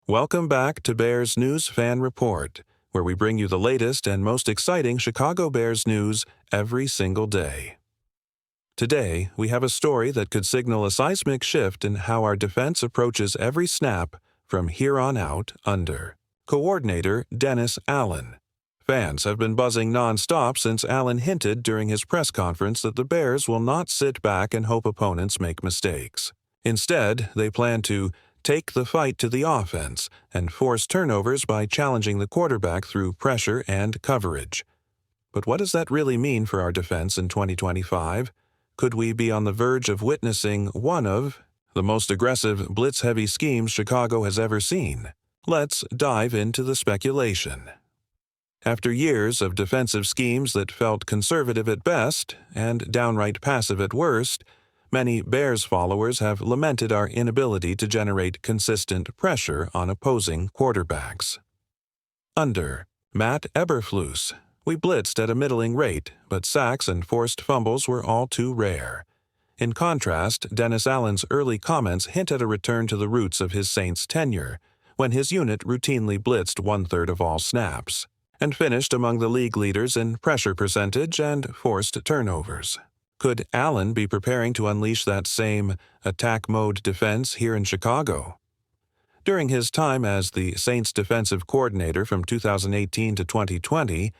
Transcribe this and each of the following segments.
Welcome back to Bears News Fan Report, where we bring you the latest and most exciting Chicago Bears news every single day. Today, we have a story that could signal a seismic shift in how our defense approaches every snap from here on out under coordinator Dennis Allen. Fans have been buzzing nonstop since Allen hinted during his press conference that the Bears will not sit back and hope opponents make mistakes. Instead, they plan to take the fight to the offense and force turnovers by challenging the quarterback through pressure and coverage. But what does that really mean for our defense in 2025? Could we be on the verge of witnessing one of the most aggressive blitz-heavy schemes Chicago has ever seen? Let's dive into the speculation. After years of defensive schemes that felt conservative at best and downright passive at worst, many Bears followers have lamented our inability to generate consistent pressure on opposing quarterbacks. Under Matt Eberflus, we blitzed at a middling rate, but sacks and forced fumbles were all too rare. In contrast, Dennis Allen's early comments hint at a return to the roots of his Saints tenure, when his unit routinely blitzed 1/3 of all snaps, and finished among the league leaders in pressure percentage and forced turnovers. Could Allen be preparing to unleash that same attack mode defense here in Chicago? During his time as the Saints defensive coordinator from 2018 to 2020,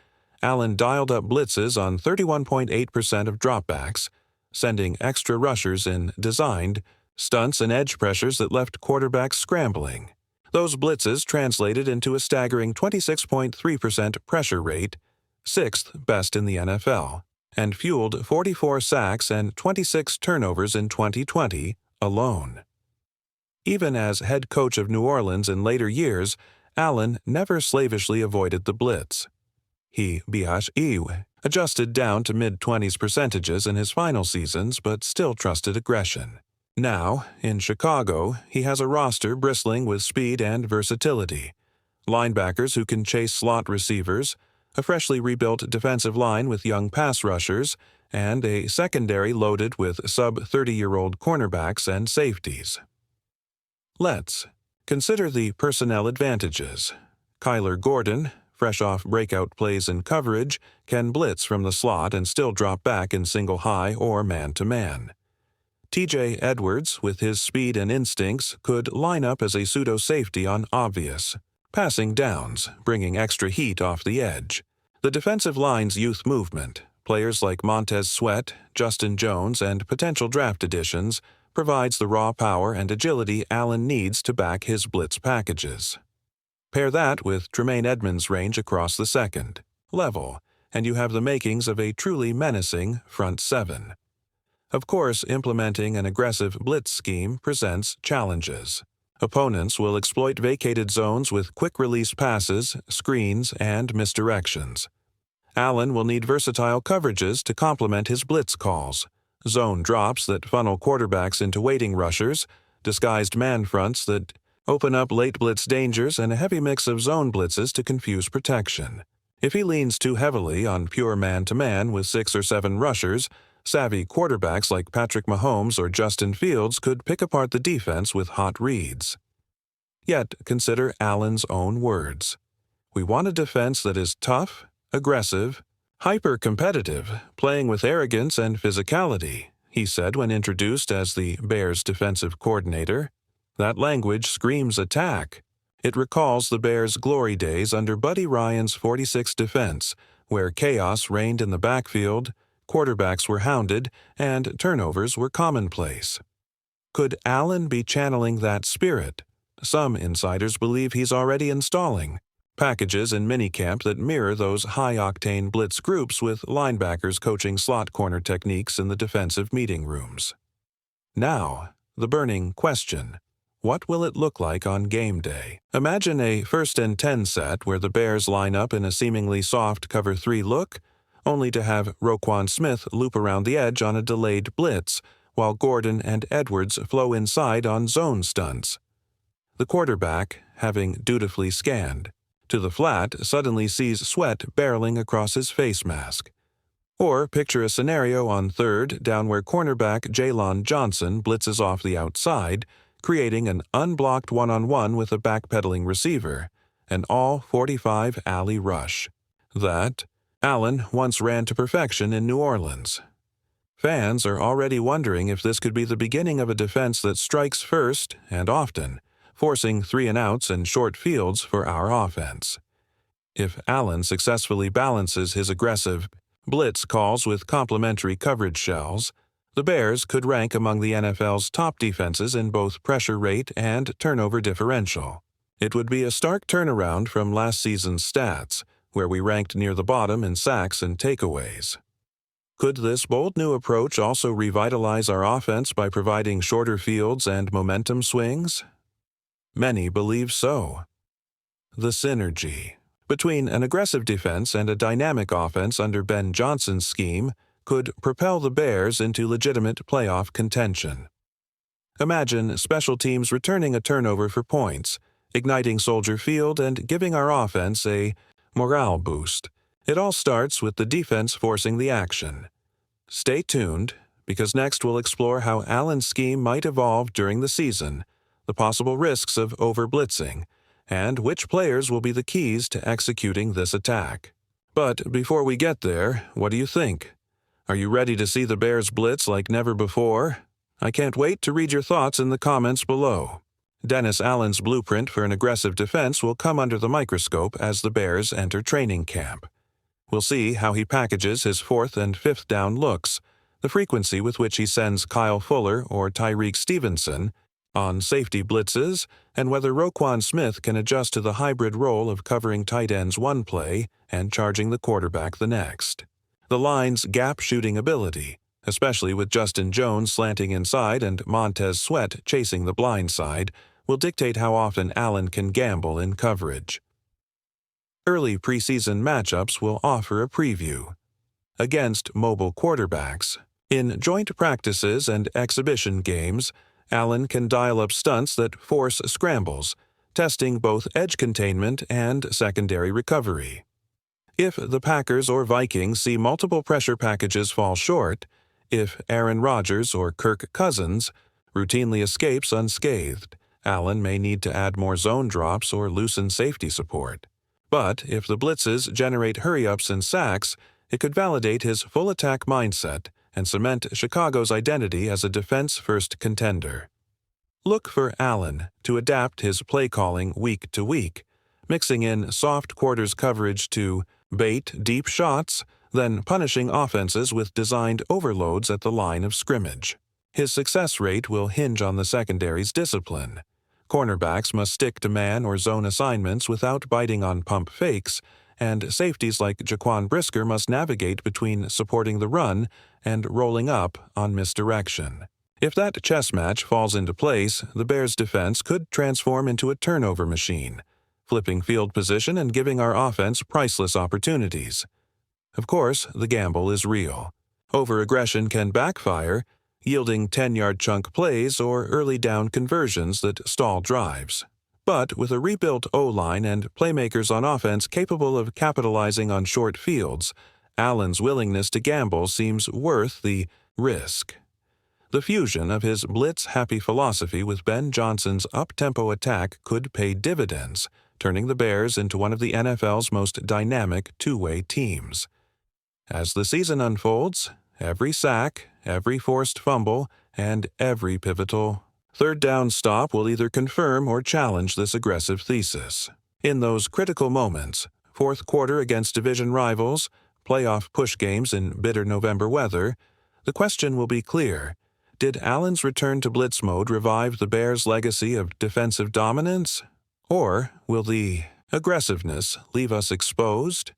Allen dialed up blitzes on 31.8% of dropbacks, sending extra rushers in designed stunts and edge pressures that left quarterbacks scrambling. Those blitzes translated into a staggering 26.3% pressure rate, 6th best in the NFL, and fueled 44 sacks and 26 turnovers in 2020 alone. Even as head coach of New Orleans in later years, Allen never slavishly avoided the blitz. He adjusted down to mid-20s percentages in his final seasons, but still trusted aggression. Now, in Chicago, he has a roster bristling with speed and versatility, linebackers who can chase slot receivers, a freshly rebuilt defensive line with young pass rushers, and a secondary loaded with sub-30-year-old cornerbacks and safeties. Let's consider the personnel advantages. Kyler Gordon, fresh off breakout plays in coverage, can blitz from the slot and still drop back in single high or man-to-man. TJ Edwards, with his speed and instincts, could line up as a pseudo-safety on obvious passing downs, bringing extra heat off the edge. The defensive line's youth movement, players like Montez Sweat, Justin Jones, and potential draft additions, provides the raw power and agility Allen needs to back his blitz packages. Pair that with Tremaine Edmunds' range across the second level, and you have the makings of a truly menacing front seven. Of course, implementing an aggressive blitz scheme presents challenges. Opponents will exploit vacated zones with quick-release passes, screens, and misdirections. Allen will need versatile coverages to complement his blitz calls, zone drops that funnel quarterbacks into waiting rushers, disguised man fronts that open up late blitz dangers, and a heavy mix of zone blitzes to confuse protection. If he leans too heavily on pure man-to-man with 6 or 7 rushers, savvy quarterbacks like Patrick Mahomes or Justin Fields could pick apart the defense with hot reads. Yet, consider Allen's own words. We want a defense that is tough, aggressive, hyper-competitive, playing with arrogance and physicality, he said when introduced as the Bears' defensive coordinator. That language screams attack. It recalls the Bears' glory days under Buddy Ryan's 46 defense, where chaos reigned in the backfield, quarterbacks were hounded, and turnovers were commonplace. Could Allen be channeling that spirit? Some insiders believe he's already installing packages in minicamp that mirror those high-octane blitz groups with linebackers coaching slot corner techniques in the defensive meeting rooms. Now, the burning question. What will it look like on game day? Imagine a 1st and 10 set where the Bears line up in a seemingly soft cover 3 look, only to have Roquan Smith loop around the edge on a delayed blitz, while Gordon and Edwards flow inside on zone stunts. The quarterback, having dutifully scanned to the flat, suddenly sees sweat barreling across his face mask. Or picture a scenario on third down where cornerback Jaylon Johnson blitzes off the outside, creating an unblocked one-on-one with a backpedaling receiver, an all-45 alley rush. That Allen once ran to perfection in New Orleans. Fans are already wondering if this could be the beginning of a defense that strikes first and often, forcing 3-and-outs and short fields for our offense. If Allen successfully balances his aggressive blitz calls with complementary coverage shells, the Bears could rank among the NFL's top defenses in both pressure rate and turnover differential. It would be a stark turnaround from last season's stats, where we ranked near the bottom in sacks and takeaways. Could this bold new approach also revitalize our offense by providing shorter fields and momentum swings? Many believe so. The synergy between an aggressive defense and a dynamic offense under Ben Johnson's scheme could propel the Bears into legitimate playoff contention. Imagine special teams returning a turnover for points, igniting Soldier Field and giving our offense a morale boost. It all starts with the defense forcing the action. Stay tuned, because next we'll explore how Allen's scheme might evolve during the season, the possible risks of over-blitzing, and which players will be the keys to executing this attack. But before we get there, what do you think? Are you ready to see the Bears blitz like never before? I can't wait to read your thoughts in the comments below. Dennis Allen's blueprint for an aggressive defense will come under the microscope as the Bears enter training camp. We'll see how he packages his 4th and 5th down looks, the frequency with which he sends Kyle Fuller or Tyreek Stevenson on safety blitzes, and whether Roquan Smith can adjust to the hybrid role of covering tight ends one play and charging the quarterback the next. The line's gap-shooting ability, especially with Justin Jones slanting inside and Montez Sweat chasing the blind side, will dictate how often Allen can gamble in coverage. Early preseason matchups will offer a preview. Against mobile quarterbacks, in joint practices and exhibition games, Allen can dial up stunts that force scrambles, testing both edge containment and secondary recovery. If the Packers or Vikings see multiple pressure packages fall short, if Aaron Rodgers or Kirk Cousins routinely escapes unscathed, Allen may need to add more zone drops or loosen safety support. But if the blitzes generate hurry-ups and sacks, it could validate his full attack mindset and cement Chicago's identity as a defense-first contender. Look for Allen to adapt his play calling week to week, mixing in soft quarters coverage to bait deep shots, then punishing offenses with designed overloads at the line of scrimmage. His success rate will hinge on the secondary's discipline. Cornerbacks must stick to man or zone assignments without biting on pump fakes, and safeties like Jaquan Brisker must navigate between supporting the run and rolling up on misdirection. If that chess match falls into place, the Bears' defense could transform into a turnover machine, flipping field position and giving our offense priceless opportunities. Of course, the gamble is real. Over-aggression can backfire, yielding 10-yard chunk plays or early down conversions that stall drives. But with a rebuilt O-line and playmakers on offense capable of capitalizing on short fields, Allen's willingness to gamble seems worth the risk. The fusion of his blitz-happy philosophy with Ben Johnson's up-tempo attack could pay dividends, turning the Bears into one of the NFL's most dynamic two-way teams. As the season unfolds, every sack, every forced fumble, and every pivotal third down stop will either confirm or challenge this aggressive thesis. In those critical moments, fourth quarter against division rivals, playoff push games in bitter November weather, the question will be clear. Did Allen's return to blitz mode revive the Bears' legacy of defensive dominance? Or will the aggressiveness leave us exposed?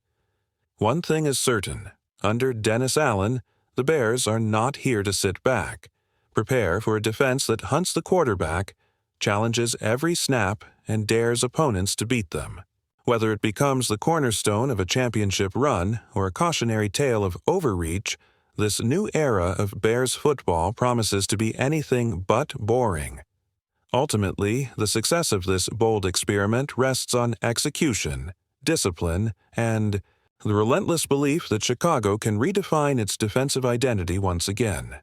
One thing is certain. Under Dennis Allen, the Bears are not here to sit back. Prepare for a defense that hunts the quarterback, challenges every snap, and dares opponents to beat them. Whether it becomes the cornerstone of a championship run or a cautionary tale of overreach, this new era of Bears football promises to be anything but boring. Ultimately, the success of this bold experiment rests on execution, discipline, and the relentless belief that Chicago can redefine its defensive identity once again.